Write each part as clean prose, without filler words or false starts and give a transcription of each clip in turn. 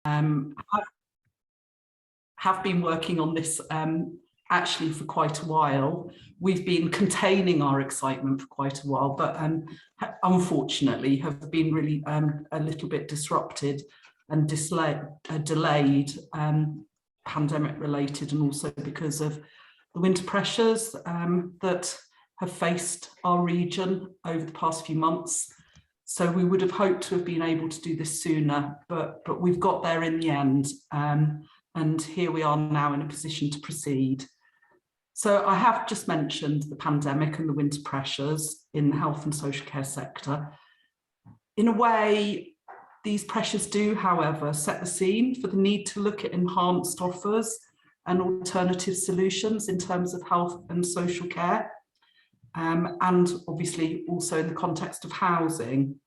have been working on this actually for quite a while. We've been containing our excitement for quite a while, but unfortunately have been really a little bit disrupted and delayed, pandemic related, and also because of the winter pressures that have faced our region over the past few months. So we would have hoped to have been able to do this sooner, but we've got there in the end. And here we are now in a position to proceed. So I have just mentioned the pandemic and the winter pressures in the health and social care sector. In a way, these pressures do, however, set the scene for the need to look at enhanced offers and alternative solutions in terms of health and social care. And obviously also in the context of housing,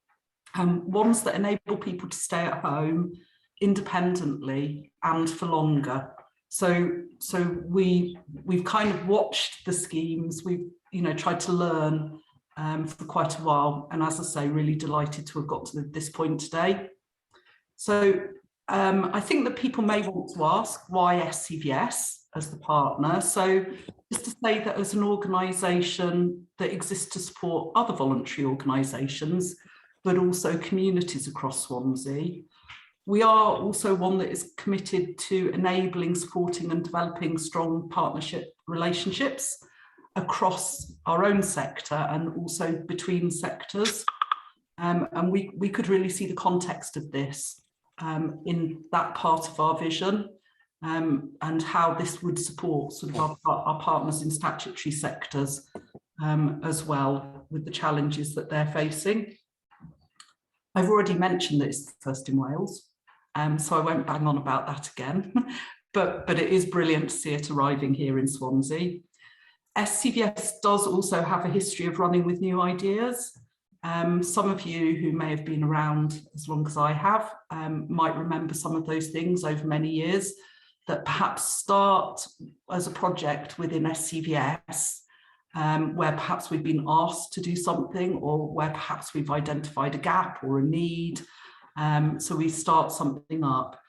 ones that enable people to stay at home independently and for longer. So we've kind of watched the schemes, we've tried to learn for quite a while, and as I say, really delighted to have got to this point today. So I think that people may want to ask why SCVS as the partner. So just to say that as an organisation that exists to support other voluntary organisations, but also communities across Swansea, we are also one that is committed to enabling, supporting and developing strong partnership relationships across our own sector and also between sectors. And we could really see the context of this in that part of our vision, and how this would support sort of our partners in statutory sectors as well, with the challenges that they're facing. I've already mentioned that it's the first in Wales, so I won't bang on about that again, but it is brilliant to see it arriving here in Swansea. SCVS does also have a history of running with new ideas. Some of you who may have been around as long as I have might remember some of those things over many years that perhaps start as a project within SCVS, where perhaps we've been asked to do something, or where perhaps we've identified a gap or a need. So we start something up.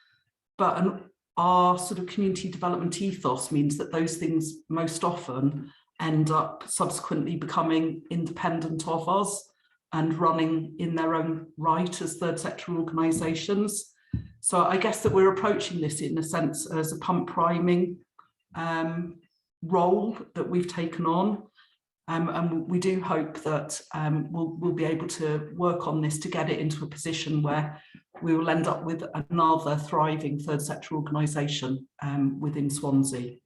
But our sort of community development ethos means that those things most often end up subsequently becoming independent of us and running in their own right as third sector organisations. So I guess that we're approaching this in a sense as a pump priming role that we've taken on. And we do hope that we'll be able to work on this to get it into a position where we will end up with another thriving third sector organisation within Swansea.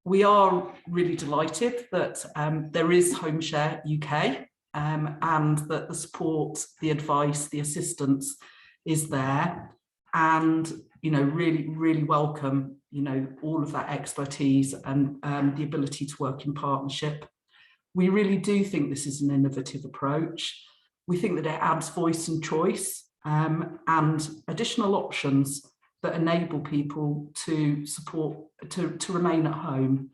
We are really delighted that there is Homeshare UK, and that the support, the advice, the assistance is there, and really welcome all of that expertise and the ability to work in partnership. We really do think this is an innovative approach. We think that it adds voice and choice and additional options that enable people to support, to remain at home.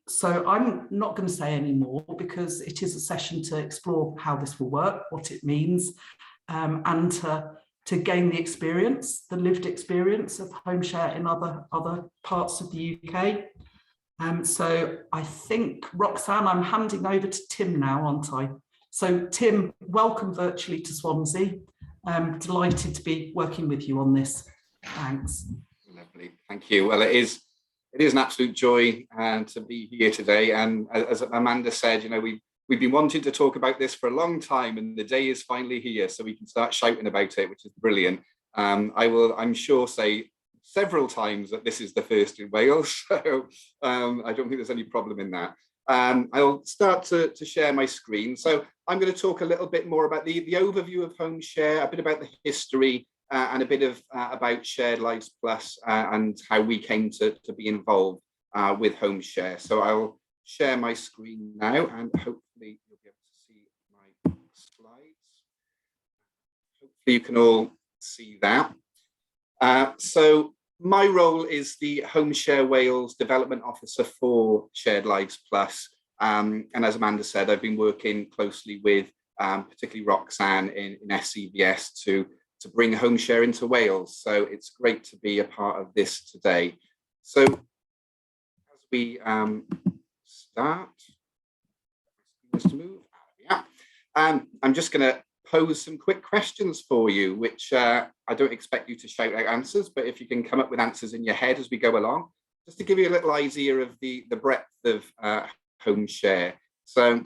So I'm not going to say any more, because it is a session to explore how this will work, what it means, and to gain the experience, the lived experience of Homeshare in other parts of the UK. So I think, Roxanne, I'm handing over to Tim now, aren't I? So Tim, welcome virtually to Swansea. I'm delighted to be working with you on this. Thanks. Lovely, thank you. Well, it is an absolute joy to be here today. And as Amanda said, we've been wanting to talk about this for a long time, and the day is finally here, so we can start shouting about it, which is brilliant. I will, I'm sure, say several times that this is the first in Wales, so I don't think there's any problem in that. I'll start to share my screen. So I'm going to talk a little bit more about the overview of Homeshare, a bit about the history, and a bit of about Shared Lives Plus and how we came to be involved with Homeshare. So I'll share my screen now, and hopefully you'll be able to see my slides. Hopefully you can all see that. So my role is the Homeshare Wales Development Officer for Shared Lives Plus. And as Amanda said, I've been working closely with particularly Roxanne in SCVS to to bring Homeshare into Wales. So it's great to be a part of this today. So as we start, I'm just going to pose some quick questions for you, which I don't expect you to shout out answers, but if you can come up with answers in your head as we go along, just to give you a little idea of the breadth of Homeshare. So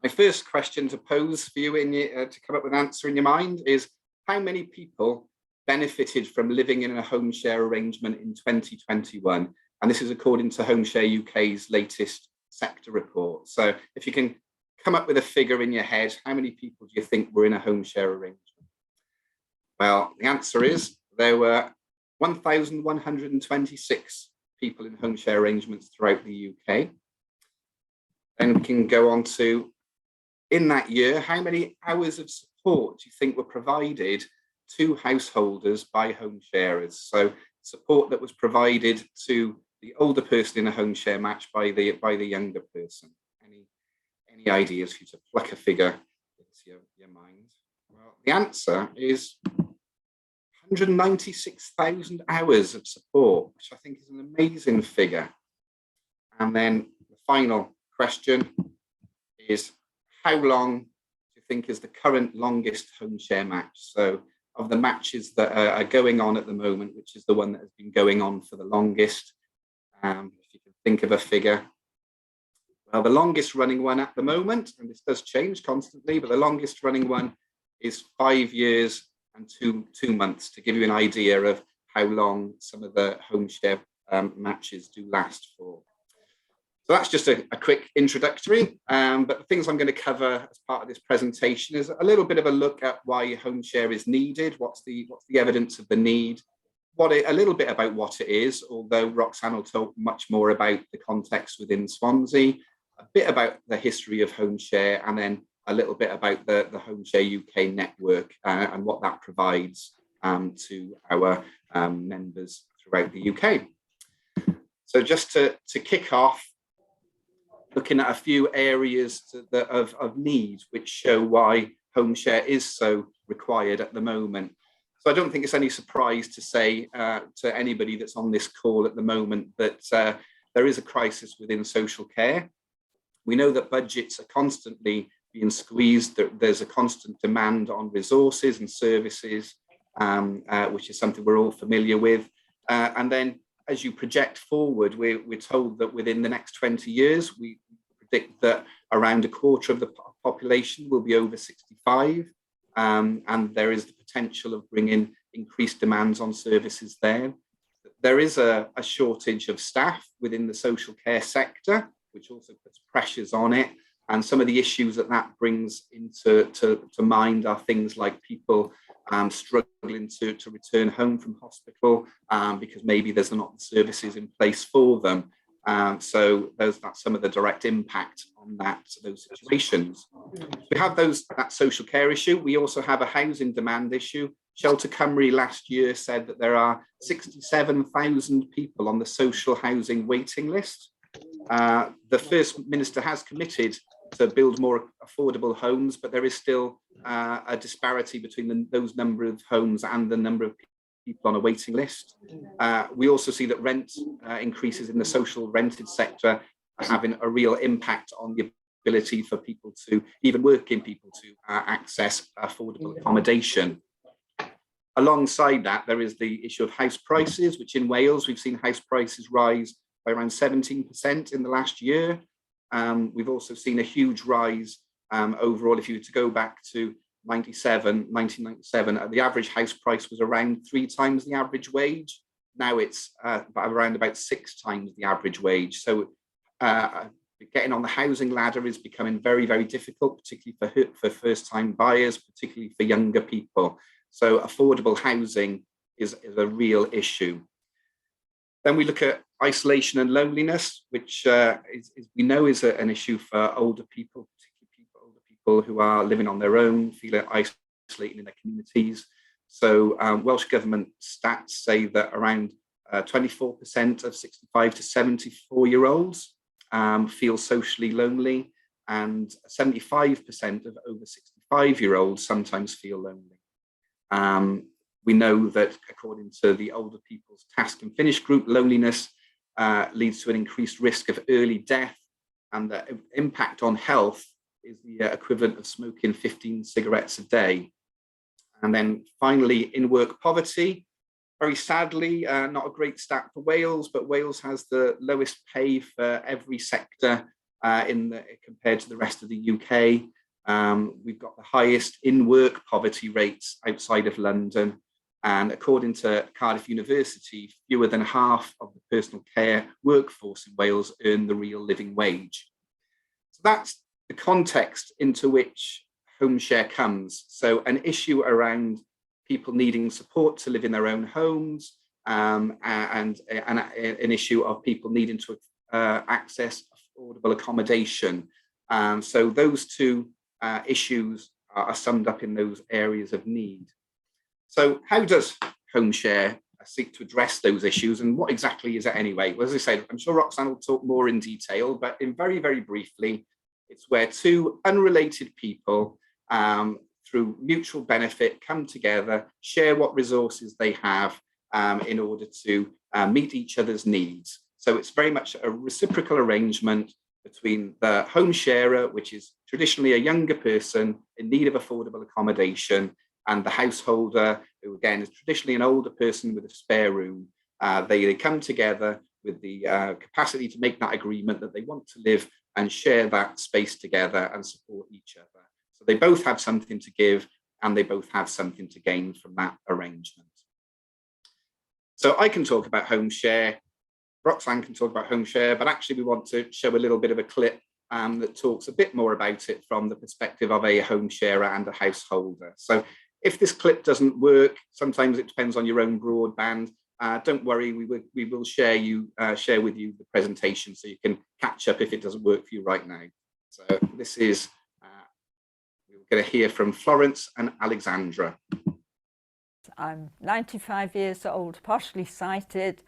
my first question to pose for you to come up with an answer in your mind is, how many people benefited from living in a Homeshare arrangement in 2021? And this is according to Homeshare UK's latest sector report. So if you can come up with a figure in your head, how many people do you think were in a Homeshare arrangement? Well, the answer is there were 1,126 people in Homeshare arrangements throughout the UK. Then we can go on to, in that year, how many hours of support do you think were provided to householders by home sharers? So support that was provided to the older person in a Homeshare match by the younger person. Any ideas for you to pluck a figure into your mind? Well, the answer is 196,000 hours of support, which I think is an amazing figure. And then the final question is, how long do you think is the current longest Homeshare match? So of the matches that are going on at the moment, which is the one that has been going on for the longest, if you can think of a figure. Well, the longest running one at the moment, and this does change constantly, but the longest running one is 5 years and two months, to give you an idea of how long some of the Homeshare matches do last for. So that's just a quick introductory, but the things I'm going to cover as part of this presentation is a little bit of a look at why Homeshare is needed, what's the evidence of the need, a little bit about what it is, although Roxanne will talk much more about the context within Swansea, a bit about the history of Homeshare, and then a little bit about the Homeshare UK network and what that provides to our members throughout the UK. So just to kick off, looking at a few areas of need which show why Homeshare is so required at the moment. So I don't think it's any surprise to say to anybody that's on this call at the moment that there is a crisis within social care. We know that budgets are constantly being squeezed, that there's a constant demand on resources and services, which is something we're all familiar with. And then as you project forward, we're told that within the next 20 years, we predict that around a quarter of the population will be over 65. And there is the potential of bringing increased demands on services there. There is a shortage of staff within the social care sector, which also puts pressures on it. And some of the issues that brings into mind are things like people struggling to return home from hospital because maybe there's not the services in place for them. So that's some of the direct impact on those situations. We have that social care issue. We also have a housing demand issue. Shelter Cymru last year said that there are 67,000 people on the social housing waiting list. The First Minister has committed to build more affordable homes, but there is still a disparity between those number of homes and the number of people on a waiting list. We also see that rent increases in the social rented sector are having a real impact on the ability for people to, even working people, to access affordable accommodation. Alongside that, there is the issue of house prices, which in Wales, we've seen house prices rise by around 17% in the last year. We've also seen a huge rise overall. If you were to go back to 1997, the average house price was around 3 times the average wage. Now it's around about 6 times the average wage. So getting on the housing ladder is becoming very, very difficult, particularly for first-time buyers, particularly for younger people. So affordable housing is a real issue. Then we look at isolation and loneliness, which we know is an issue for older people, particularly older people who are living on their own, feeling isolated in their communities. So Welsh Government stats say that around 24% of 65 to 74-year-olds feel socially lonely, and 75% of over 65-year-olds sometimes feel lonely. We know that according to the Older People's Task and Finish group, loneliness leads to an increased risk of early death, and the impact on health is the equivalent of smoking 15 cigarettes a day. And then finally, in-work poverty. Very sadly, not a great stat for Wales, but Wales has the lowest pay for every sector compared to the rest of the UK. We've got the highest in-work poverty rates outside of London. And according to Cardiff University, fewer than half of the personal care workforce in Wales earn the real living wage. So that's the context into which Homeshare comes. So an issue around people needing support to live in their own homes, and an issue of people needing to access affordable accommodation. So those two issues are summed up in those areas of need. So how does Homeshare seek to address those issues, and what exactly is it anyway? Well, as I said, I'm sure Roxanne will talk more in detail, but in very, very briefly, it's where two unrelated people through mutual benefit come together, share what resources they have in order to meet each other's needs. So it's very much a reciprocal arrangement between the home sharer, which is traditionally a younger person in need of affordable accommodation, and the householder, who again is traditionally an older person with a spare room. They come together with the capacity to make that agreement that they want to live and share that space together and support each other. So they both have something to give, and they both have something to gain from that arrangement. So I can talk about Homeshare, Roxanne can talk about Homeshare, but actually we want to show a little bit of a clip that talks a bit more about it from the perspective of a home sharer and a householder. So if this clip doesn't work, sometimes it depends on your own broadband. Don't worry, we will share with you the presentation so you can catch up if it doesn't work for you right now. So this is, we're going to hear from Florence and Alexandra. I'm 95 years old, partially sighted,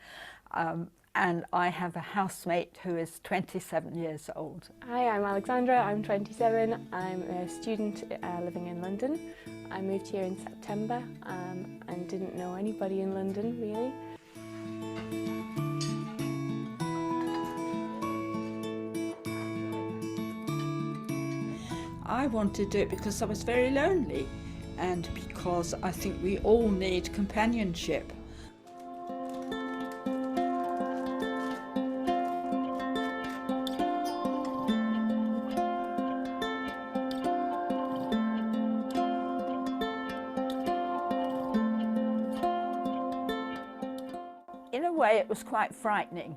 and I have a housemate who is 27 years old. Hi, I'm Alexandra, I'm 27, I'm a student living in London. I moved here in September and didn't know anybody in London really. I wanted to do it because I was very lonely and because I think we all need companionship. In a way, it was quite frightening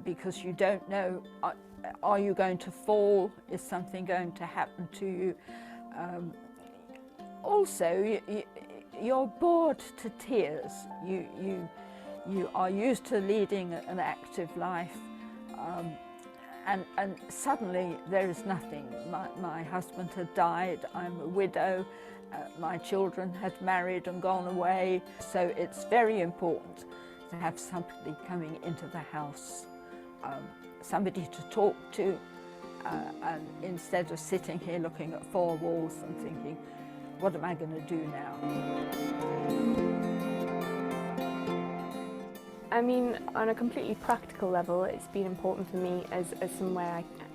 because you don't know, are you going to fall? Is something going to happen to you? Also, you're bored to tears. You are used to leading an active life, and suddenly there is nothing. My husband had died, I'm a widow, my children had married and gone away, so it's very important to have somebody coming into the house, somebody to talk to, and instead of sitting here looking at four walls and thinking, what am I going to do now? I mean, on a completely practical level, it's been important for me as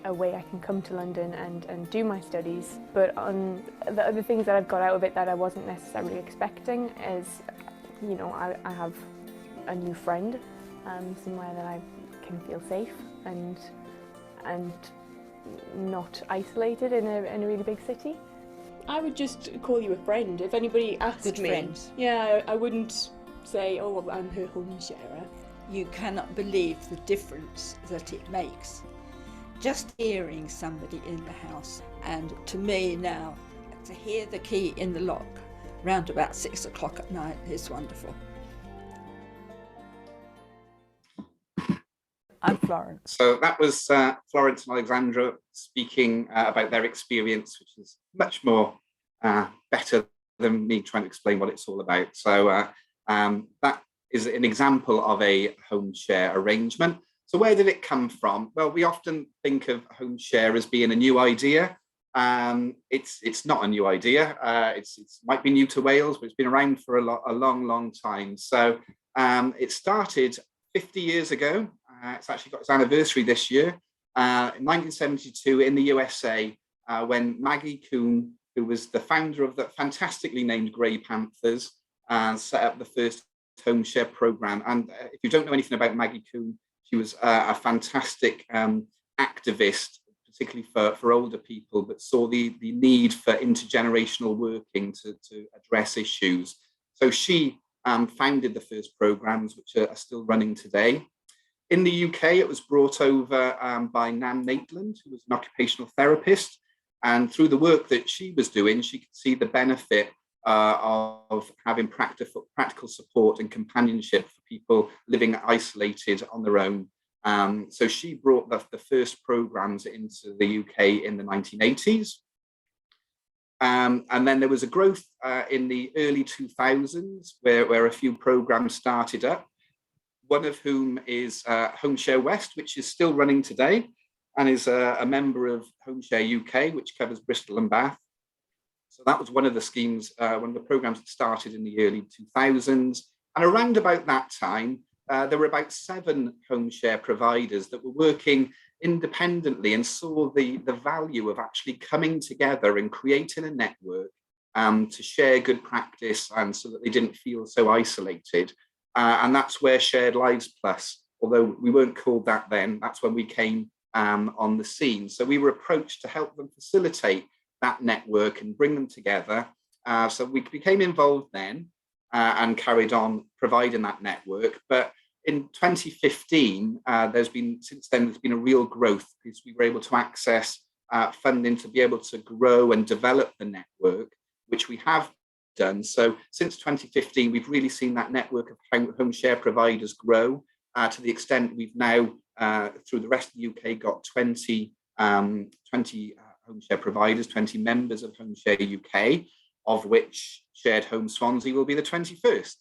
a way I can come to London and do my studies. But on the other things that I've got out of it that I wasn't necessarily expecting is, you know, I have a new friend, somewhere that I can feel safe and not isolated in a really big city. I would just call you a friend. If anybody asked Good me, friends. yeah, I wouldn't say, oh, well, I'm her home sharer. You cannot believe the difference that it makes. Just hearing somebody in the house, and to me now, to hear the key in the lock round about 6 o'clock at night is wonderful. I'm Florence. So that was Florence and Alexandra speaking about their experience, which is much more better than me trying to explain what it's all about. So that is an example of a home share arrangement. So where did it come from? Well, we often think of home share as being a new idea, It's not a new idea. It might be new to Wales, but it's been around for a long time. So it started 50 years ago. It's actually got its anniversary this year, in 1972 in the USA, when Maggie Coombe, who was the founder of the fantastically named Grey Panthers, set up the first Homeshare program. And if you don't know anything about Maggie Coombe, she was a fantastic activist, particularly for older people, but saw the need for intergenerational working to address issues. So she founded the first programs, which are still running today. In the UK, it was brought over by Nan Maitland, who was an occupational therapist. And through the work that she was doing, she could see the benefit of having practical support and companionship for people living isolated on their own. So she brought the first programs into the UK in the 1980s. And then there was a growth in the early 2000s where a few programs started up, one of whom is Homeshare West, which is still running today and is a member of Homeshare UK, which covers Bristol and Bath. So that was one of the schemes, one of the programs that started in the early 2000s. And around about that time, there were about 7 Homeshare providers that were working independently and saw the value of actually coming together and creating a network to share good practice, and so that they didn't feel so isolated. And that's where Shared Lives Plus, although we weren't called that then, that's when we came on the scene. So we were approached to help them facilitate that network and bring them together. So we became involved then and carried on providing that network. But in 2015, since then, there's been a real growth, because we were able to access funding to be able to grow and develop the network, which we have done. So since 2015, we've really seen that network of Homeshare providers grow to the extent we've now, through the rest of the UK, got 20 Homeshare providers, 20 members of Homeshare UK, of which Shared Homes Swansea will be the 21st.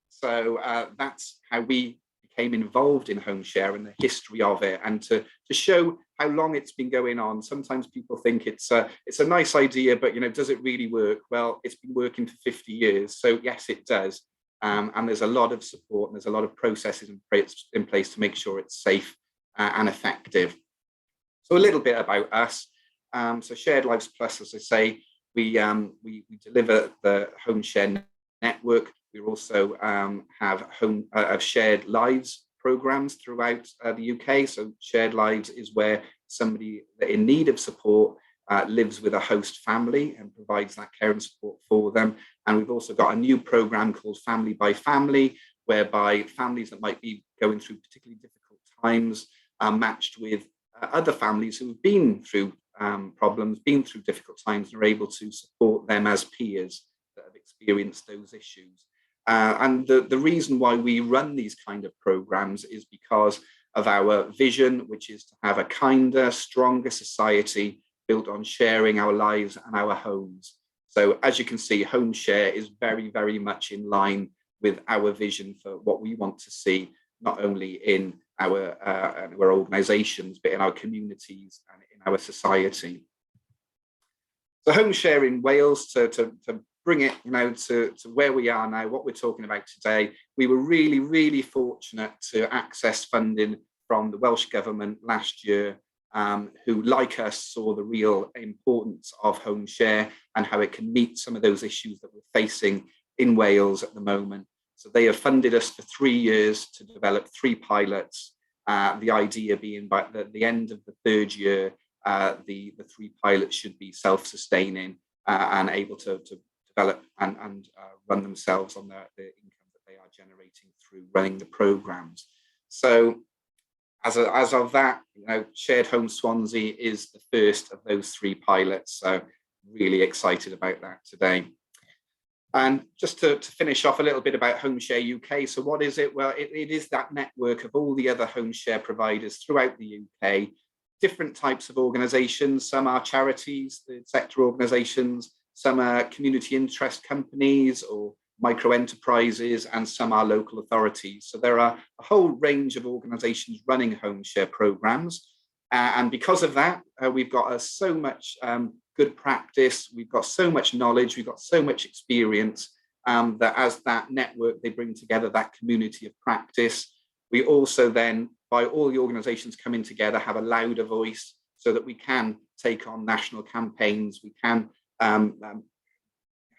So that's how we became involved in Homeshare and the history of it, and to show how long it's been going on. Sometimes people think it's a nice idea, but does it really work? Well, it's been working for 50 years, so yes, it does. And there's a lot of support and there's a lot of processes in place to make sure it's safe and effective. So a little bit about us. So Shared Lives Plus, as I say, we deliver the Homeshare network. We also have shared lives programs throughout the UK. So Shared Lives is where somebody in need of support lives with a host family and provides that care and support for them. And we've also got a new program called Family by Family, whereby families that might be going through particularly difficult times are matched with other families who have been through problems, been through difficult times, and are able to support them as peers that have experienced those issues. And the reason why we run these kind of programs is because of our vision, which is to have a kinder, stronger society built on sharing our lives and our homes. So as you can see, Homeshare is very, very much in line with our vision for what we want to see, not only in our organisations, but in our communities and in our society. So Homeshare in Wales, to bring it to where we are now, what we're talking about today, we were really, really fortunate to access funding from the Welsh Government last year, who, like us, saw the real importance of Homeshare and how it can meet some of those issues that we're facing in Wales at the moment. So they have funded us for 3 years to develop 3 pilots. The idea being by the end of the 3rd year, the 3 pilots should be self-sustaining and able to develop and run themselves on the income that they are generating through running the programs. So as of that, Shared Homes Swansea is the first of those 3 pilots. So really excited about that today. And just to finish off a little bit about Homeshare UK. So what is it? Well, it is that network of all the other Homeshare providers throughout the UK, different types of organisations. Some are charities, the sector organisations, some are community interest companies or micro enterprises, and some are local authorities. So there are a whole range of organisations running Homeshare programmes. And because of that, we've got so much good practice, we've got so much knowledge, we've got so much experience that as that network, they bring together that community of practice. We also then, by all the organisations coming together, have a louder voice so that we can take on national campaigns, we can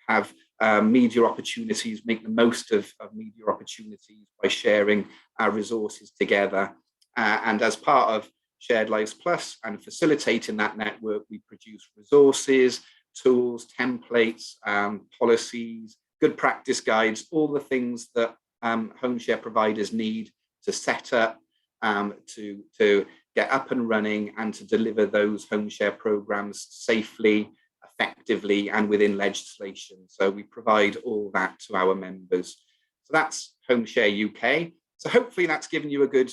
have media opportunities, make the most of media opportunities by sharing our resources together. And as part of Shared Lives Plus and facilitating that network, we produce resources, tools, templates, policies, good practice guides, all the things that Homeshare providers need to set up, to get up and running and to deliver those Homeshare programs safely, effectively, and within legislation. So we provide all that to our members. So that's Homeshare UK. So hopefully that's given you a good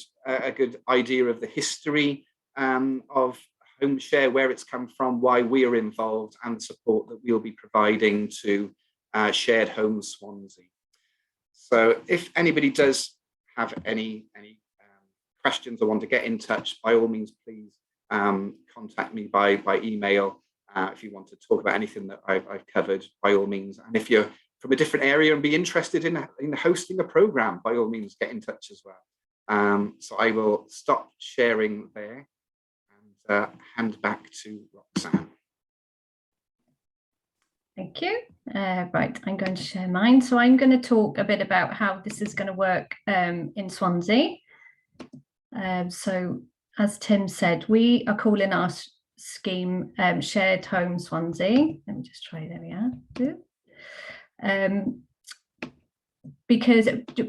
idea of the history of Homeshare, where it's come from, why we are involved, and the support that we'll be providing to Shared Homes Swansea. So if anybody does have any questions or want to get in touch, by all means, please contact me by email. If you want to talk about anything that I've covered, by all means. And if you're from a different area and be interested in hosting a program, by all means, get in touch as well. So I will stop sharing there and hand back to Roxanne. Thank you. Right, I'm going to share mine. So I'm going to talk a bit about how this is going to work in Swansea. So as Tim said, we are calling our scheme Shared Homes Swansea. Let me just try, there we are.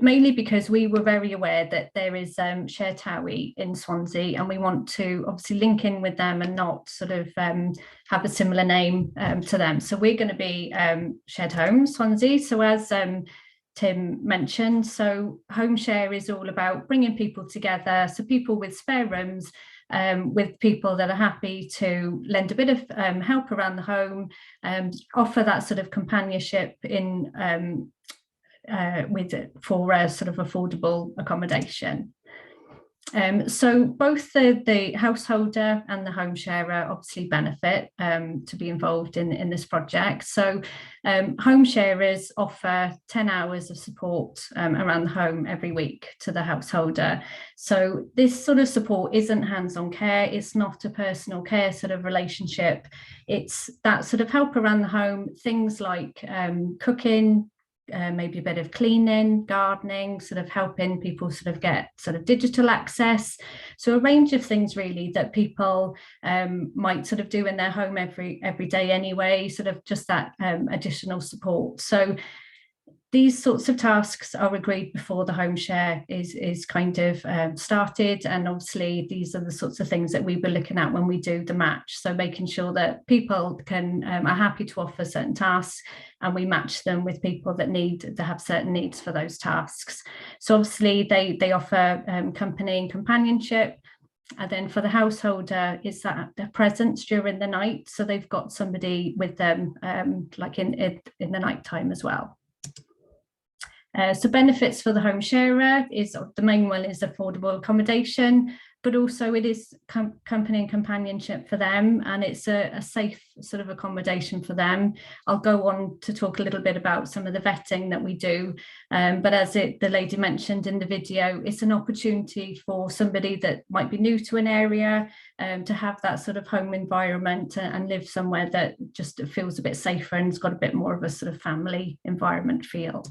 Mainly because we were very aware that there is Shared Towie in Swansea, and we want to obviously link in with them and not sort of have a similar name to them. So we're going to be Shared Homes Swansea. So as Tim mentioned, so Homeshare is all about bringing people together, so people with spare rooms, with people that are happy to lend a bit of help around the home, offer that sort of companionship in for a sort of affordable accommodation. So both the householder and the homesharer obviously benefit to be involved in this project. So homesharers offer 10 hours of support around the home every week to the householder. So this sort of support isn't hands-on care, it's not a personal care sort of relationship, it's that sort of help around the home, things like cooking, maybe a bit of cleaning, gardening, sort of helping people sort of get sort of digital access. So a range of things really that people might sort of do in their home every day anyway, sort of just that additional support. So these sorts of tasks are agreed before the home share is kind of started, and obviously these are the sorts of things that we were looking at when we do the match. So making sure that people are happy to offer certain tasks, and we match them with people that have certain needs for those tasks. So obviously they offer company and companionship. And then for the householder is that their presence during the night. So they've got somebody with them like in the night time as well. So benefits for the home sharer is the main one is affordable accommodation, but also it is company and companionship for them, and it's a safe sort of accommodation for them. I'll go on to talk a little bit about some of the vetting that we do, but as the lady mentioned in the video, it's an opportunity for somebody that might be new to an area to have that sort of home environment and live somewhere that just feels a bit safer and has got a bit more of a sort of family environment feel.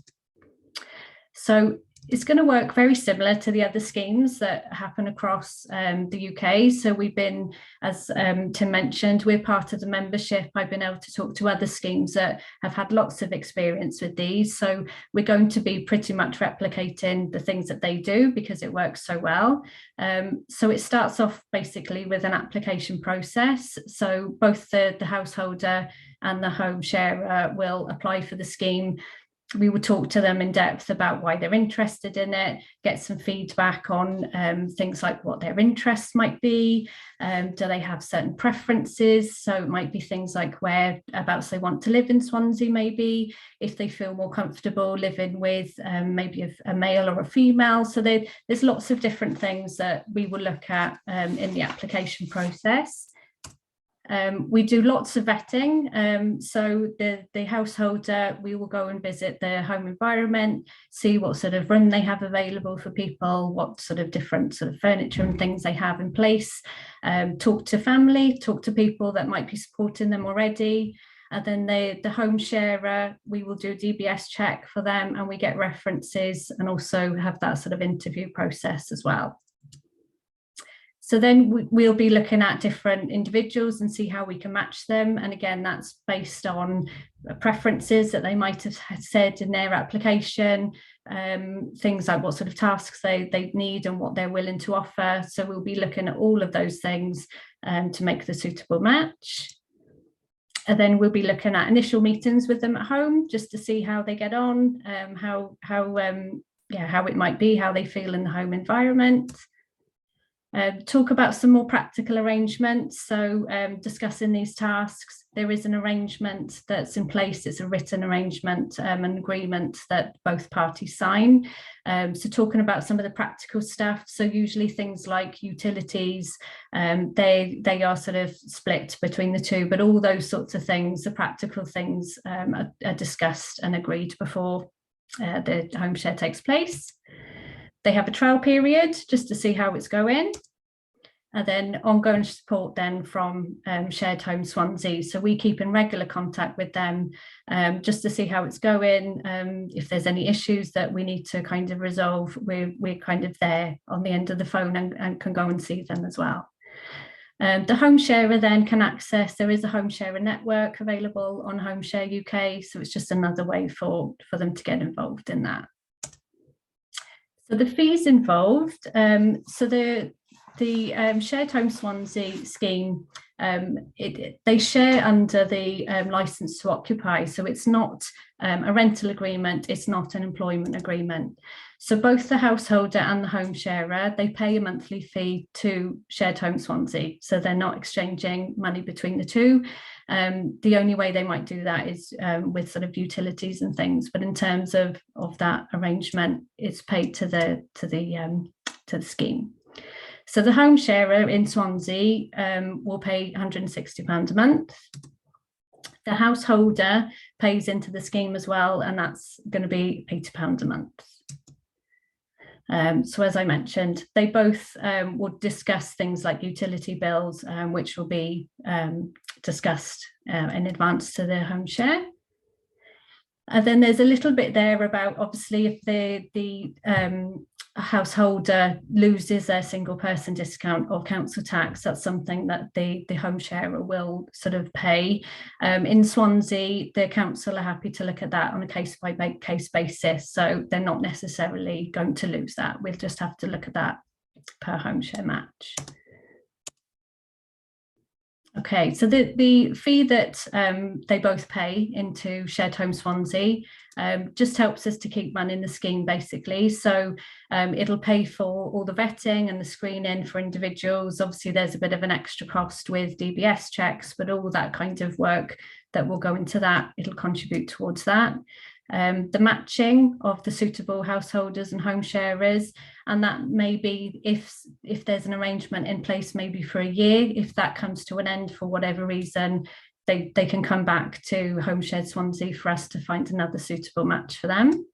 So it's going to work very similar to the other schemes that happen across the UK. So we've been, as Tim mentioned, we're part of the membership. I've been able to talk to other schemes that have had lots of experience with these. So we're going to be pretty much replicating the things that they do because it works so well. So it starts off basically with an application process. So both the householder and the home sharer will apply for the scheme. we will talk to them in depth about why they're interested in it, get some feedback on things like what their interests might be. Do they have certain preferences? So it might be things like whereabouts they want to live in Swansea, maybe, if they feel more comfortable living with maybe a male or a female. So there's lots of different things that we will look at in the application process. We do lots of vetting, so the householder, we will go and visit their home environment, see what sort of room they have available for people, what sort of different sort of furniture and things they have in place, talk to family, talk to people that might be supporting them already, and then the home sharer, we will do a DBS check for them, and we get references and also have that sort of interview process as well. So then we'll be looking at different individuals and see how we can match them. And again, that's based on preferences that they might have said in their application, things like what sort of tasks they need and what they're willing to offer. So we'll be looking at all of those things to make the suitable match. And then we'll be looking at initial meetings with them at home, just to see how they get on, how it might be, how they feel in the home environment. Talk about some more practical arrangements. So discussing these tasks, there is an arrangement that's in place. It's a written arrangement, an agreement that both parties sign. So talking about some of the practical stuff. So usually things like utilities, they are sort of split between the two, but all those sorts of things, the practical things are discussed and agreed before the home share takes place. They have a trial period just to see how it's going. And then ongoing support then from Shared Homes Swansea. So we keep in regular contact with them just to see how it's going. If there's any issues that we need to kind of resolve, we're kind of there on the end of the phone and can go and see them as well. The Homesharer then can access, there is a Homesharer network available on Homeshare UK. So it's just another way for them to get involved in that. So the fees involved, so the Shared Homes Swansea scheme, they share under the licence to occupy. So it's not a rental agreement, it's not an employment agreement. So both the householder and the home sharer, they pay a monthly fee to Shared Homes Swansea. So they're not exchanging money between the two. The only way they might do that is with sort of utilities and things. But in terms of that arrangement, it's paid to the scheme. So the home sharer in Swansea will pay £160 a month. The householder pays into the scheme as well, and that's going to be £80 a month. So as I mentioned, they both will discuss things like utility bills, which will be discussed in advance to their home share. And then there's a little bit there about, obviously, if the householder loses their single person discount or council tax, that's something that the home sharer will sort of pay. In Swansea, the council are happy to look at that on a case by case basis, so they're not necessarily going to lose that. We'll just have to look at that per home share match. Okay, so the fee that they both pay into Shared Homes Swansea just helps us to keep money in the scheme, basically. So it'll pay for all the vetting and the screening for individuals. Obviously, there's a bit of an extra cost with DBS checks, but all that kind of work that will go into that, it'll contribute towards that. The matching of the suitable householders and home sharers, and that may be if there's an arrangement in place maybe for a year, if that comes to an end for whatever reason, they can come back to Homeshare Swansea for us to find another suitable match for them.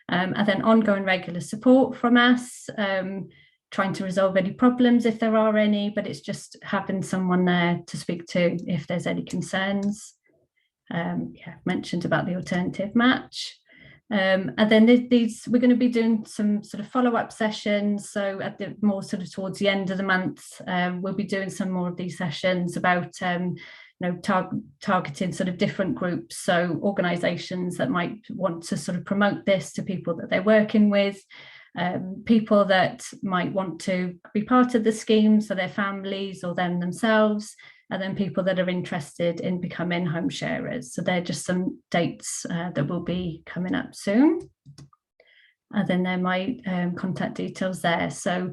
And then ongoing regular support from us, trying to resolve any problems if there are any, but it's just having someone there to speak to if there's any concerns. Mentioned about the alternative match, and then we're going to be doing some sort of follow-up sessions. So at the more sort of towards the end of the month, we'll be doing some more of these sessions about targeting sort of different groups, so organisations that might want to sort of promote this to people that they're working with, people that might want to be part of the scheme, so their families or them themselves. and then people that are interested in becoming home sharers. So they're just some dates that will be coming up soon. And then there are my contact details there. So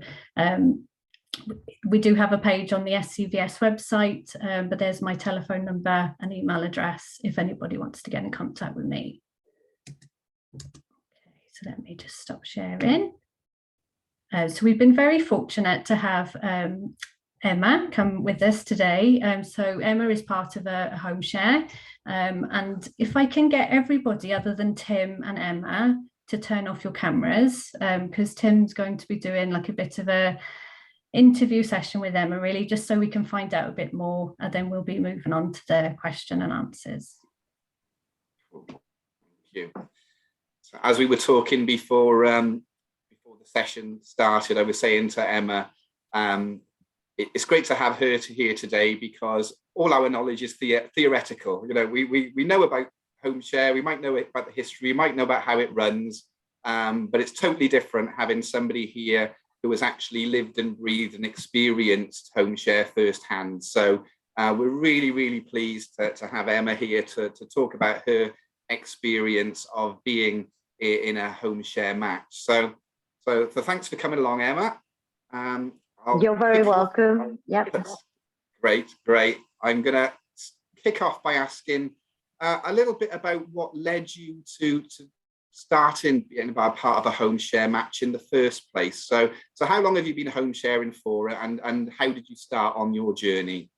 we do have a page on the SCVS website, but there's my telephone number and email address if anybody wants to get in contact with me. Okay, so let me just stop sharing. So we've been very fortunate to have Emma come with us today. So Emma is part of a home share. And if I can get everybody other than Tim and Emma to turn off your cameras, because Tim's going to be doing like a bit of a interview session with Emma, really, just so we can find out a bit more, and then we'll be moving on to the question and answers. Thank you. So as we were talking before the session started, I was saying to Emma, it's great to have her here today, because all our knowledge is theoretical. You know, we know about Homeshare, we might know about the history, we might know about how it runs, but it's totally different having somebody here who has actually lived and breathed and experienced Homeshare firsthand. So we're really, really pleased to have Emma here to talk about her experience of being in a Homeshare match. So thanks for coming along, Emma. You're very welcome. Yep. Great. I'm going to kick off by asking a little bit about what led you to starting being a part of a Homeshare match in the first place. So how long have you been home sharing for, and how did you start on your journey?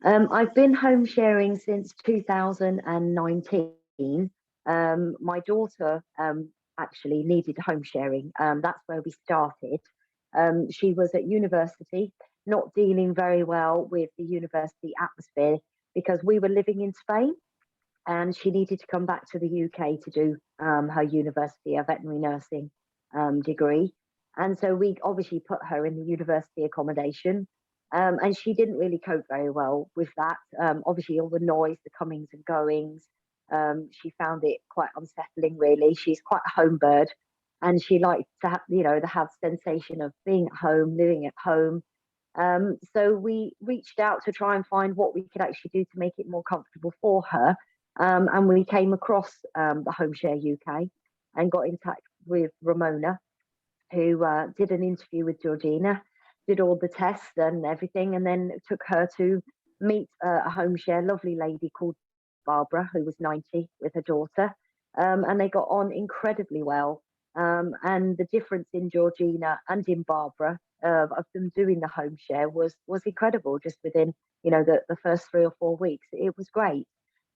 I've been home sharing since 2019. My daughter actually needed home sharing. That's where we started. She was at university, not dealing very well with the university atmosphere, because we were living in Spain, and she needed to come back to the UK to do her university, a veterinary nursing degree. And so we obviously put her in the university accommodation, and she didn't really cope very well with that. Obviously, all the noise, the comings and goings, she found it quite unsettling, really. She's quite a home bird, and she liked to have, the sensation of being at home, living at home. So we reached out to try and find what we could actually do to make it more comfortable for her. And we came across the Homeshare UK and got in touch with Ramona, who did an interview with Georgina, did all the tests and everything, and then took her to meet a Homeshare lovely lady called Barbara, who was 90, with her daughter. And they got on incredibly well. And the difference in Georgina and in Barbara of them doing the Homeshare was incredible. Just within, the first 3 or 4 weeks, it was great.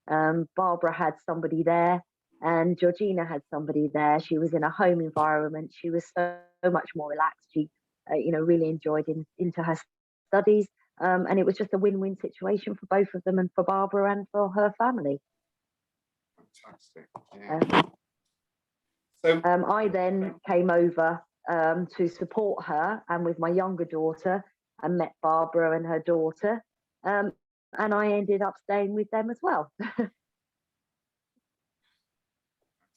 Barbara had somebody there, and Georgina had somebody there. She was in a home environment. She was so much more relaxed. She, really enjoyed into her studies, and it was just a win-win situation for both of them, and for Barbara and for her family. Fantastic. Yeah. So I then came over to support her, and with my younger daughter, I met Barbara and her daughter. And I ended up staying with them as well.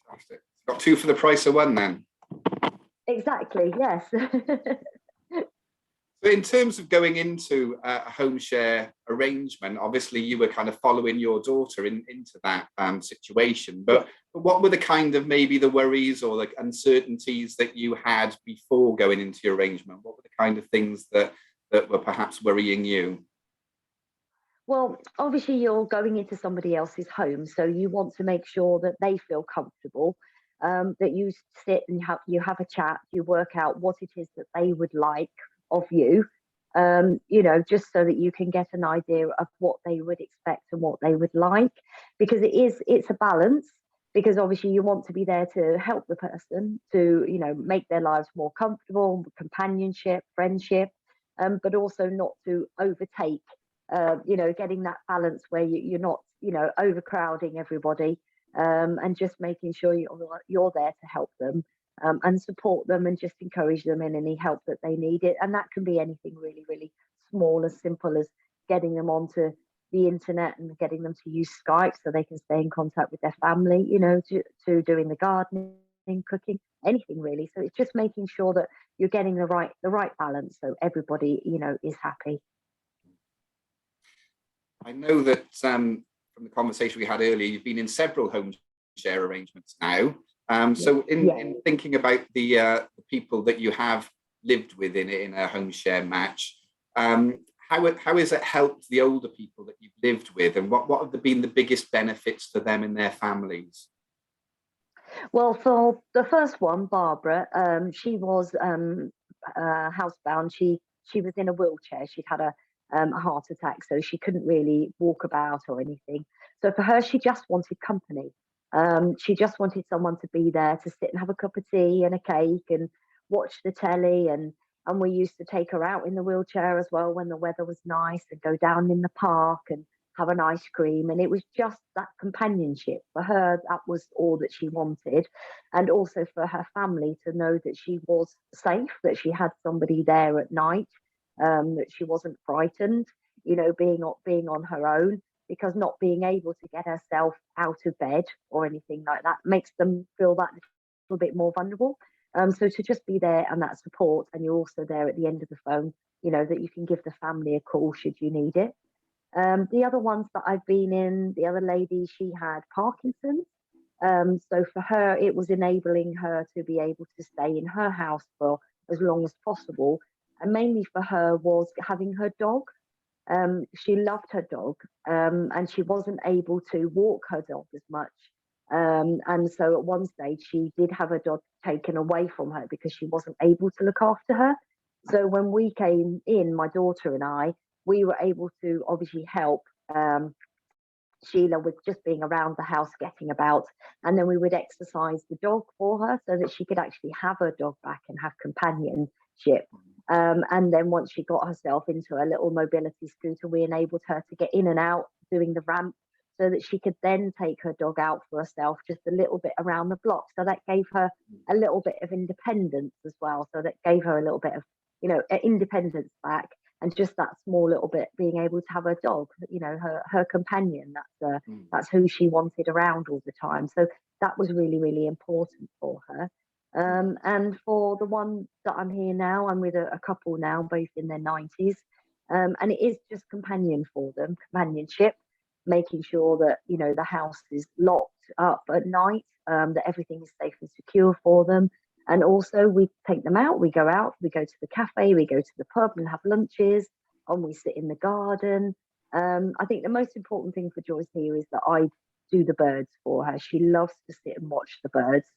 Fantastic. Got 2 for the price of 1 then. Exactly, yes. So in terms of going into a Homeshare arrangement, obviously you were kind of following your daughter into that situation, but what were the kind of maybe the worries or the uncertainties that you had before going into your arrangement? What were the kind of things that were perhaps worrying you? Well, obviously you're going into somebody else's home, so you want to make sure that they feel comfortable, that you sit and you have a chat, you work out what it is that they would like of you, just so that you can get an idea of what they would expect and what they would like, because it's a balance, because obviously you want to be there to help the person to, make their lives more comfortable, companionship, friendship, but also not to overtake. Getting that balance where you're not, overcrowding everybody, and just making sure you're there to help them, and support them, and just encourage them in any help that they need it. And that can be anything really, really small, as simple as getting them onto the internet and getting them to use Skype so they can stay in contact with their family, to doing the gardening, cooking, anything really. So it's just making sure that you're getting the right balance so everybody, is happy. I know that from the conversation we had earlier, you've been in several home share arrangements now. So in thinking about the people that you have lived with in a home share match, how has it helped the older people that you've lived with, and what have been the biggest benefits for them and their families? Well, for the first one, Barbara, she was housebound. She was in a wheelchair. She'd had a heart attack, so she couldn't really walk about or anything. So for her, she just wanted company. She just wanted someone to be there to sit and have a cup of tea and a cake and watch the telly. And we used to take her out in the wheelchair as well when the weather was nice, and go down in the park and have an ice cream. And it was just that companionship for her. That was all that she wanted. And also for her family to know that she was safe, that she had somebody there at night, that she wasn't frightened, being on her own, because not being able to get herself out of bed or anything like that makes them feel that little bit more vulnerable. So to just be there and that support, and you're also there at the end of the phone, that you can give the family a call should you need it. The other ones that I've been in, the other lady, she had Parkinson's. So for her, it was enabling her to be able to stay in her house for as long as possible. And mainly for her was having her dog. She loved her dog, and she wasn't able to walk her dog as much. And so at one stage, she did have her dog taken away from her because she wasn't able to look after her. So when we came in, my daughter and I, we were able to obviously help Sheila with just being around the house, getting about, and then we would exercise the dog for her so that she could actually have her dog back and have companionship. And then once she got herself into a little mobility scooter, we enabled her to get in and out doing the ramp so that she could then take her dog out for herself just a little bit around the block. So that gave her a little bit of independence as well. So that gave her a little bit of, independence back. And just that small little bit, being able to have her dog, her companion, that's who she wanted around all the time. So that was really, really important for her. And for the one that I'm here now, I'm with a couple now, both in their 90s. And it is just companionship, making sure that, the house is locked up at night, that everything is safe and secure for them. And also we take them out, we go to the cafe, we go to the pub and have lunches, and we sit in the garden. I think the most important thing for Joyce here is that I do the birds for her. She loves to sit and watch the birds.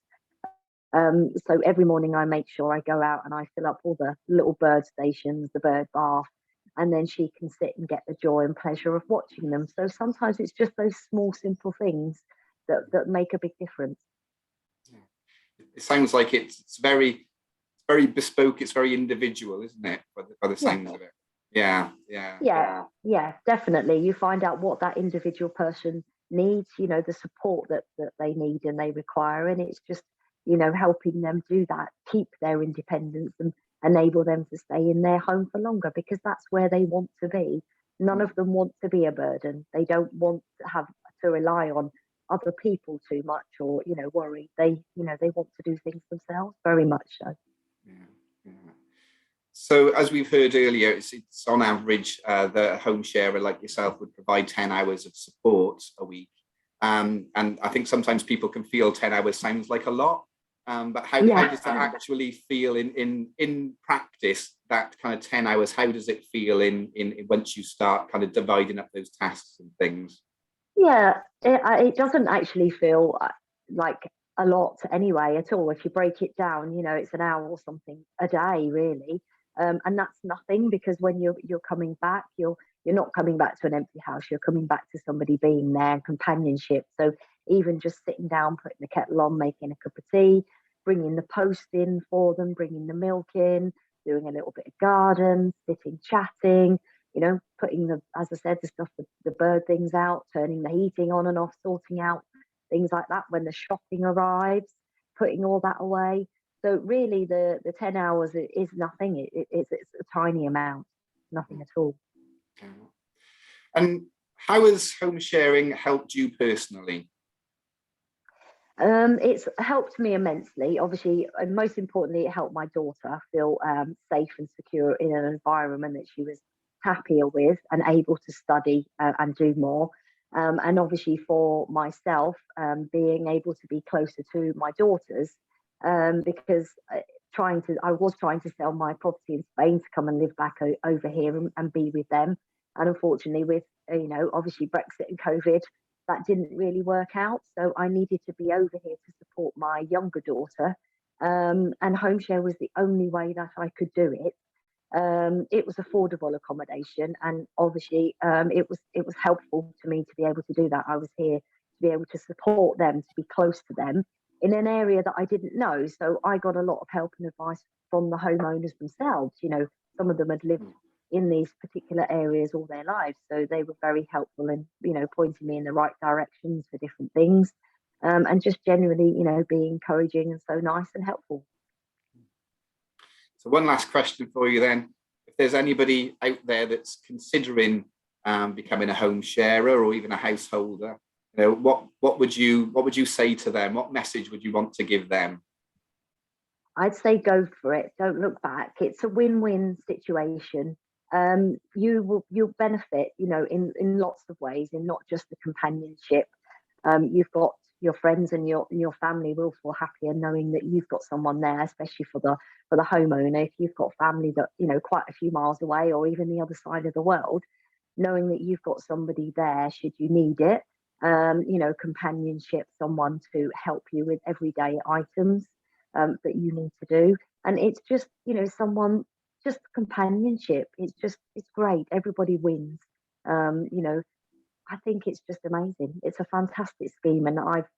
So every morning I make sure I go out and I fill up all the little bird stations, the bird bath, and then she can sit and get the joy and pleasure of watching them. So sometimes it's just those small, simple things that make a big difference. It sounds like it's very bespoke. It's very individual, isn't it? By the sounds of it. Yeah, definitely. You find out what that individual person needs, the support that they need and they require. And it's just, helping them do that, keep their independence and enable them to stay in their home for longer, because that's where they want to be. None of them want to be a burden. They don't want to have to rely on other people too much or worry. They they want to do things themselves, very much so. So as we've heard earlier, it's on average the home sharer like yourself would provide 10 hours of support a week, and I think sometimes people can feel 10 hours sounds like a lot, but how does that actually feel in practice? That kind of 10 hours, how does it feel in once you start kind of dividing up those tasks and things? Yeah, it doesn't actually feel like a lot anyway at all. If you break it down, it's an hour or something a day, really, and that's nothing, because when you're coming back, you're not coming back to an empty house. You're coming back to somebody being there, companionship. So even just sitting down, putting the kettle on, making a cup of tea, bringing the post in for them, bringing the milk in, doing a little bit of garden, sitting, chatting. Putting as I said, the stuff, the bird things out, turning the heating on and off, sorting out things like that when the shopping arrives, putting all that away. So really the 10 hours is nothing. It's a tiny amount, nothing at all. And how has home sharing helped you personally? It's helped me immensely, obviously, and most importantly, it helped my daughter feel safe and secure in an environment that she was happier with and able to study and do more. And obviously for myself, being able to be closer to my daughters, because I was trying to sell my property in Spain to come and live back over here and be with them. And unfortunately with, obviously Brexit and COVID, that didn't really work out. So I needed to be over here to support my younger daughter. And Homeshare was the only way that I could do it. It was affordable accommodation, and obviously it was helpful to me to be able to do that. I was here to be able to support them, to be close to them in an area that I didn't know. So I got a lot of help and advice from the homeowners themselves. Some of them had lived in these particular areas all their lives, so they were very helpful in pointing me in the right directions for different things, and just generally being encouraging and so nice and helpful. So one last question for you then. If there's anybody out there that's considering becoming a home sharer or even a householder, what would you say to them? What message would you want to give them? I'd say go for it. Don't look back. It's a win-win situation. You'll benefit, in lots of ways, in not just the companionship. You've got your friends and your family will feel happier knowing that you've got someone there, especially for the homeowner. If you've got family that quite a few miles away or even the other side of the world, knowing that you've got somebody there should you need it, companionship, someone to help you with everyday items that you need to do. And it's just someone, just companionship. It's great. Everybody wins. I think it's just amazing. It's a fantastic scheme, and I've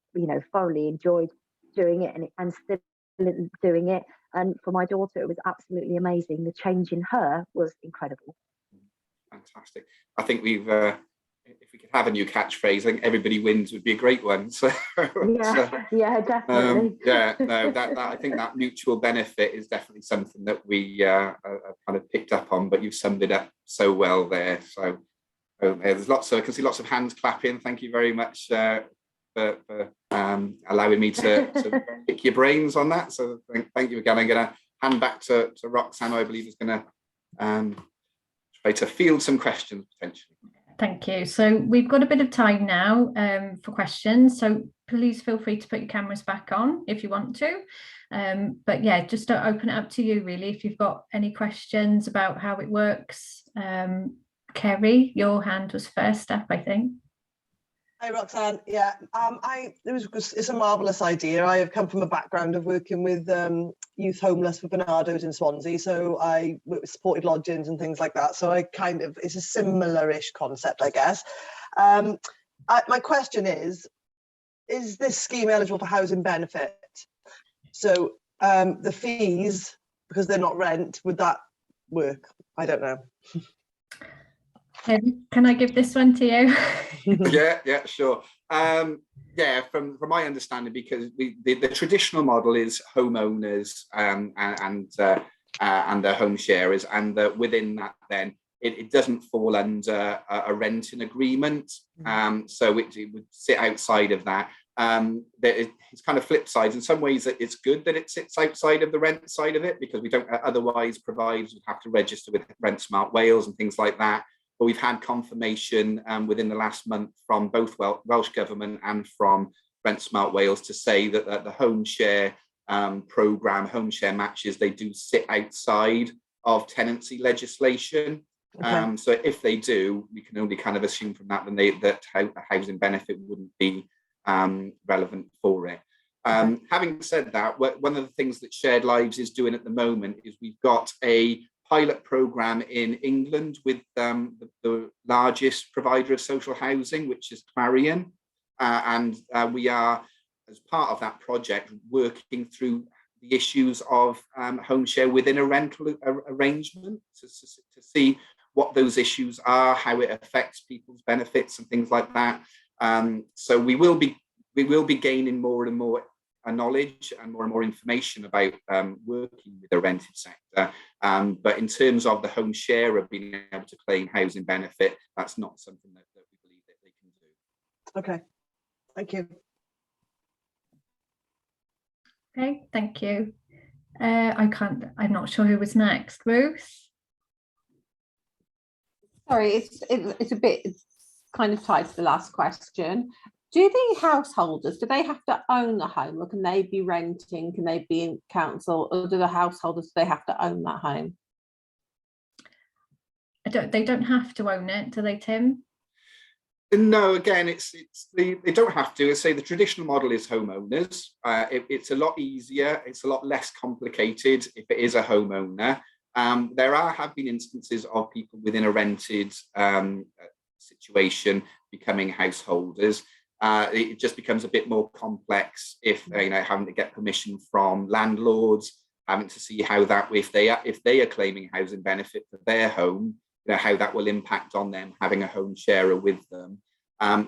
thoroughly enjoyed doing it and still doing it. And for my daughter, it was absolutely amazing. The change in her was incredible. Fantastic. I think we've if we could have a new catchphrase, I think everybody wins would be a great one. So yeah, definitely. I think that mutual benefit is definitely something that we kind of picked up on, but you've summed it up so well there. So there's I can see lots of hands clapping. Thank you very much for allowing me to pick your brains on that. So thank you again. I'm going to hand back to Roxanne, who I believe is going to try to field some questions potentially. Thank you. So we've got a bit of time now for questions. So please feel free to put your cameras back on if you want to. But yeah, just to open it up to you really, if you've got any questions about how it works. Kerry, your hand was first up, I think. Hi, Roxanne. Yeah, it's a marvellous idea. I have come from a background of working with youth homeless for Barnardo's in Swansea, so I supported lodgings and things like that. So it's a similar-ish concept, I guess. My question is this scheme eligible for housing benefit? So the fees, because they're not rent, would that work? I don't know. Can I give this one to you? Yeah, sure. From my understanding, because the traditional model is homeowners and their home sharers, and within that, then it doesn't fall under a renting agreement. So it would sit outside of that. It's kind of flip sides. In some ways, it's good that it sits outside of the rent side of it, because we don't otherwise providers would have to register with Rent Smart Wales and things like that. But we've had confirmation within the last month from both Welsh Government and from Rent Smart Wales to say that the Homeshare programme, Homeshare matches, they do sit outside of tenancy legislation. Okay. So if they do, we can only kind of assume from that that a housing benefit wouldn't be relevant for it. Having said that, one of the things that Shared Lives is doing at the moment is we've got a pilot program in England with the largest provider of social housing, which is Clarion, and we are, as part of that project, working through the issues of home share within a rental arrangement to see what those issues are, how it affects people's benefits and things like that. So we will be gaining more and more knowledge and more information about working with the rented sector. But in terms of the home sharer being able to claim housing benefit, that's not something that we believe that they can do. Okay, thank you. Okay, thank you. I'm not sure who was next. Ruth? Sorry, it's a bit kind of tied to the last question. Do the householders, do they have to own the home, or can they be renting? Can they be in council, or do the householders, do they have to own that home? They don't have to own it, do they, Tim? No, again, they don't have to. Say the traditional model is homeowners. It's a lot easier. It's a lot less complicated if it is a homeowner. There have been instances of people within a rented situation becoming householders. It just becomes a bit more complex if having to get permission from landlords, having to see how that, if they are claiming housing benefit for their home, how that will impact on them having a home sharer with them.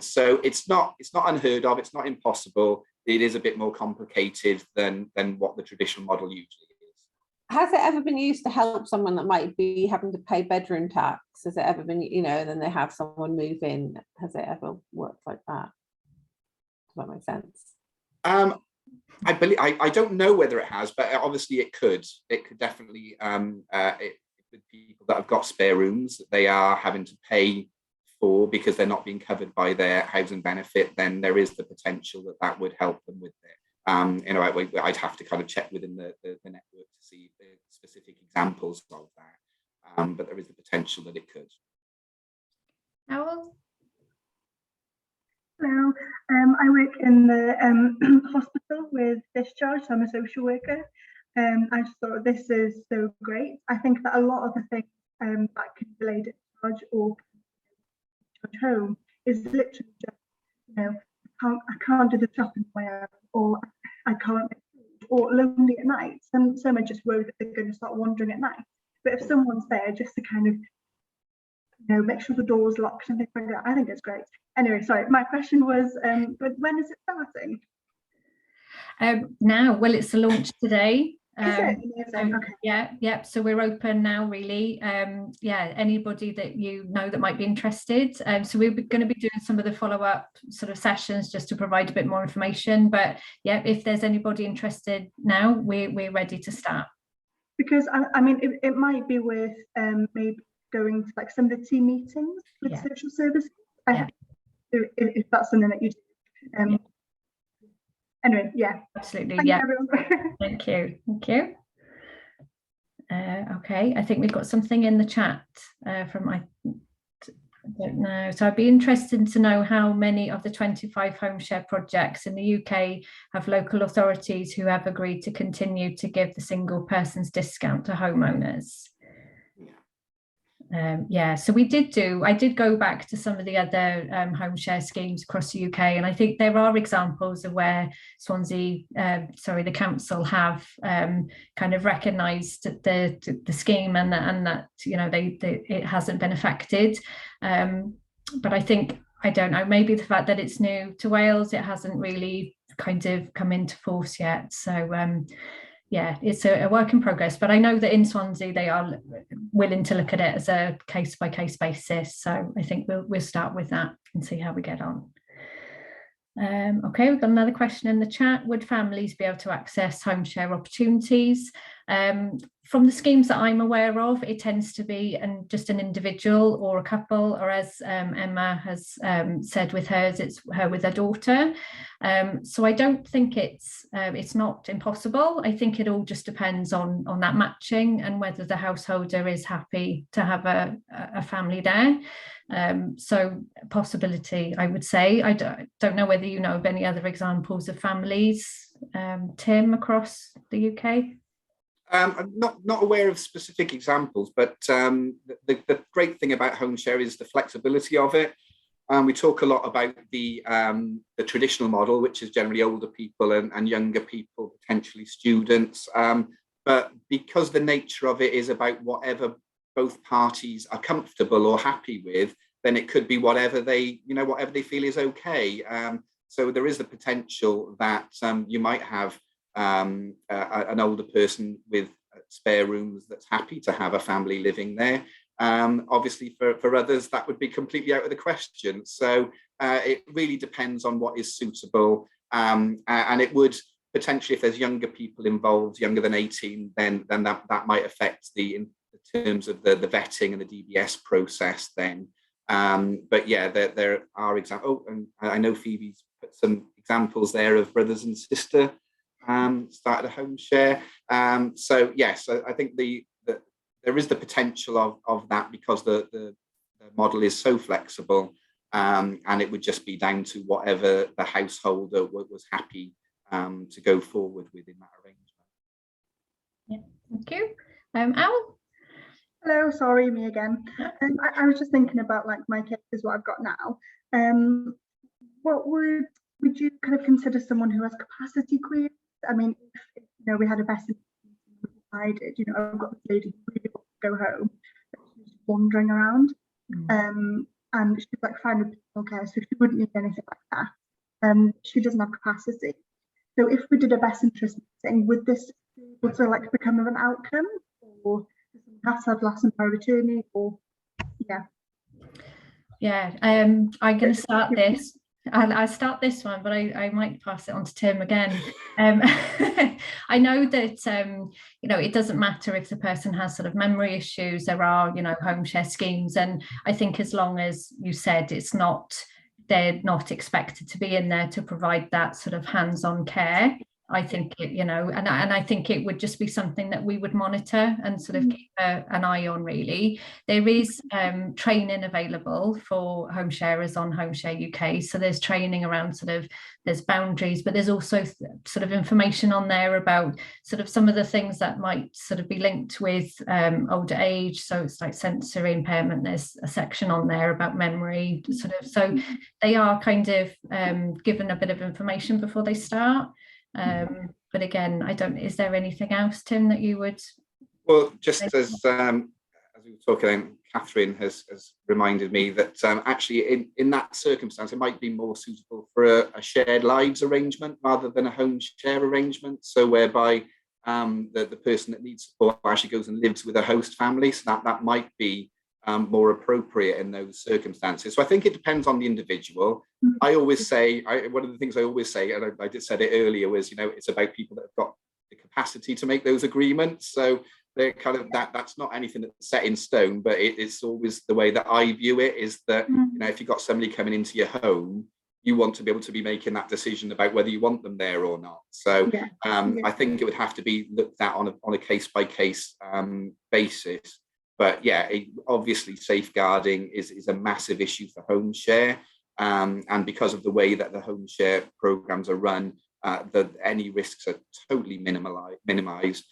So it's not unheard of. It's not impossible. It is a bit more complicated than what the traditional model usually is. Has it ever been used to help someone that might be having to pay bedroom tax? Has it ever been, then they have someone move in? Has it ever worked like that? Does that make sense? I believe I don't know whether it has, but obviously it could. It could definitely. With people that have got spare rooms that they are having to pay for because they're not being covered by their housing benefit, then there is the potential that would help them with it. I'd have to kind of check within the network to see the specific examples of that, but there is the potential that it could. Carol? Hello, I work in the hospital with discharge, so I'm a social worker. I just thought this is so great. I think that a lot of the things that can delay discharge or discharge home is literally just, I can't do the shopping where, or I can't make food, or lonely at night. Some are just worried that they're going to start wandering at night. But if someone's there just to kind of, make sure the door's locked and things like that, I think it's great. Anyway, sorry, my question was, but when is it starting? Now, well, it's a launch today. Okay. Yeah. So we're open now, really. Anybody that that might be interested. So we're going to be doing some of the follow-up sort of sessions just to provide a bit more information. But yeah, if there's anybody interested now, we're ready to start. Because it might be worth maybe going to like some of the team meetings with social services. If that's something that you do. Anyway, absolutely. Thank you, everyone. Thank you. Okay, I think we've got something in the chat from I don't know. So I'd be interested to know how many of the 25 Homeshare projects in the UK have local authorities who have agreed to continue to give the single person's discount to homeowners. So I did go back to some of the other Homeshare schemes across the UK, and I think there are examples of where the council have kind of recognised the scheme and that it hasn't been affected. But I think, I don't know, maybe the fact that it's new to Wales, it hasn't really kind of come into force yet. So it's a work in progress, but I know that in Swansea they are willing to look at it as a case-by-case basis. So I think we'll start with that and see how we get on. Okay, we've got another question in the chat. Would families be able to access Homeshare opportunities? From the schemes that I'm aware of, it tends to be just an individual or a couple, or as Emma has said with hers, it's her with her daughter. So I don't think it's not impossible. I think it all just depends on that matching and whether the householder is happy to have a family there. So possibility, I would say. I don't know whether you know of any other examples of families, Tim, across the UK. I'm not aware of specific examples, but the great thing about Homeshare is the flexibility of it. We talk a lot about the traditional model, which is generally older people and younger people, potentially students. But because the nature of it is about whatever both parties are comfortable or happy with, then it could be whatever they feel is okay. So there is the potential that you might have an older person with spare rooms that's happy to have a family living there. Obviously for others that would be completely out of the question. So it really depends on what is suitable, and it would potentially, if there's younger people involved, younger than 18, then that might affect the terms of the vetting and the DBS process then. But yeah, there are examples. Oh, and I know Phoebe's put some examples there of brothers and sister started a home share. So yes, I think there is the potential of that, because the model is so flexible, and it would just be down to whatever the householder was happy to go forward with in that arrangement. Yeah, thank you. Al? Hello, sorry, me again. I was just thinking about like my case is what I've got now. What would you kind of consider someone who has capacity queries? I mean, if you know, we had a best decided, you know, I've got this lady who really wants to go home, but she's wandering around, and she's like fine with personal care, so she wouldn't need anything like that. She doesn't have capacity. So if we did a best interest meeting, would this be able to like become of an outcome, or does it have to have lasting power of attorney, or Yeah, I'm going to start this. I'll start this one, but I might pass it on to Tim again. I know that, you know, it doesn't matter if the person has sort of memory issues. There are, you know, home share schemes. And I think as long as you said they're not expected to be in there to provide that sort of hands-on care, I think it, you know, and I think it would just be something that we would monitor and sort of keep an eye on, really. There is training available for home sharers on Homeshare UK. So there's training around sort of, there's boundaries, but there's also sort of information on there about sort of some of the things that might sort of be linked with older age. So it's like sensory impairment. There's a section on there about memory, sort of. So they are kind of given a bit of information before they start. But again, is there anything else, Tim, that you would? Well, just as we were talking, Catherine has reminded me that actually in that circumstance, it might be more suitable for a shared lives arrangement rather than a home share arrangement. So whereby the person that needs support actually goes and lives with a host family. So that might be more appropriate in those circumstances. So I think it depends on the individual. I always say, one of the things I always say, and I did said it earlier, was, you know, it's about people that have got the capacity to make those agreements. So they're kind of that's not anything that's set in stone, but it's always the way that I view it, is that, you know, if you've got somebody coming into your home, you want to be able to be making that decision about whether you want them there or not. So I think it would have to be looked at on a case by case basis. But yeah, obviously safeguarding is a massive issue for home share, and because of the way that the home share programs are run, any risks are totally minimized.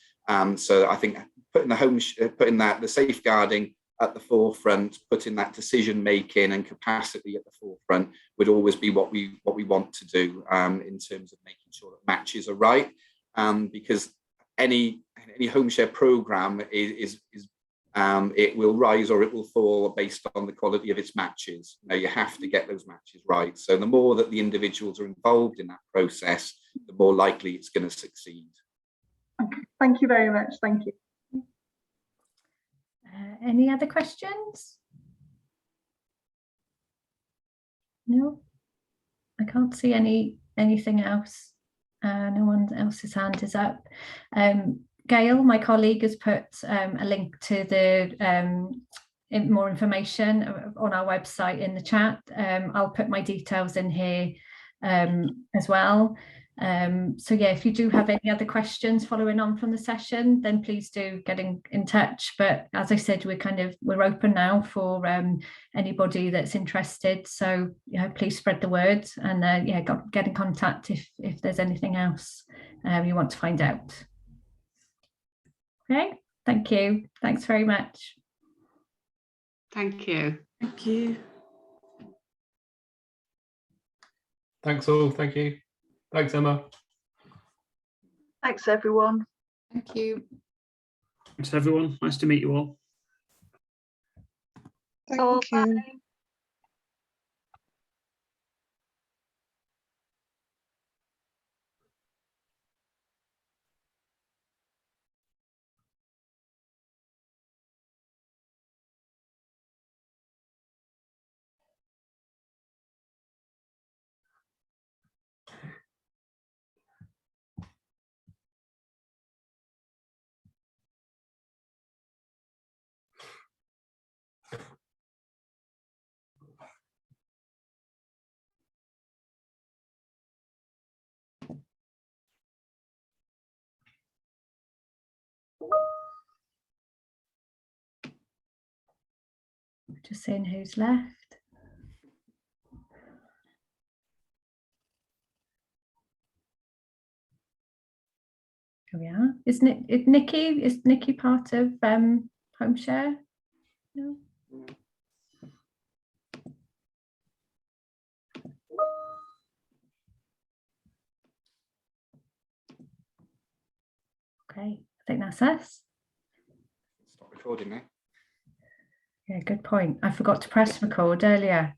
So I think putting the safeguarding at the forefront, putting that decision making and capacity at the forefront would always be what we want to do in terms of making sure that matches are right, because any home share program is it will rise or it will fall based on the quality of its matches. Now you have to get those matches right. So the more that the individuals are involved in that process, the more likely it's going to succeed. Okay, thank you very much. Thank you. Any other questions? No, I can't see anything else. No one else's hand is up. Gail, my colleague, has put a link to the more information on our website in the chat. I'll put my details in here as well. So yeah, if you do have any other questions following on from the session, then please do get in touch. But as I said, we're open now for anybody that's interested. So yeah, please spread the word, and yeah, get in contact if there's anything else you want to find out. Okay, thank you. Thanks very much. Thank you. Thank you. Thanks all. Thank you. Thanks, Emma. Thanks, everyone. Thank you. Thanks, everyone. Nice to meet you all. Thank you. Bye. Just seeing who's left. Here we are. Is Nikki part of Homeshare? No. Okay, I think that's us. Stop recording now. Yeah, good point. I forgot to press record earlier.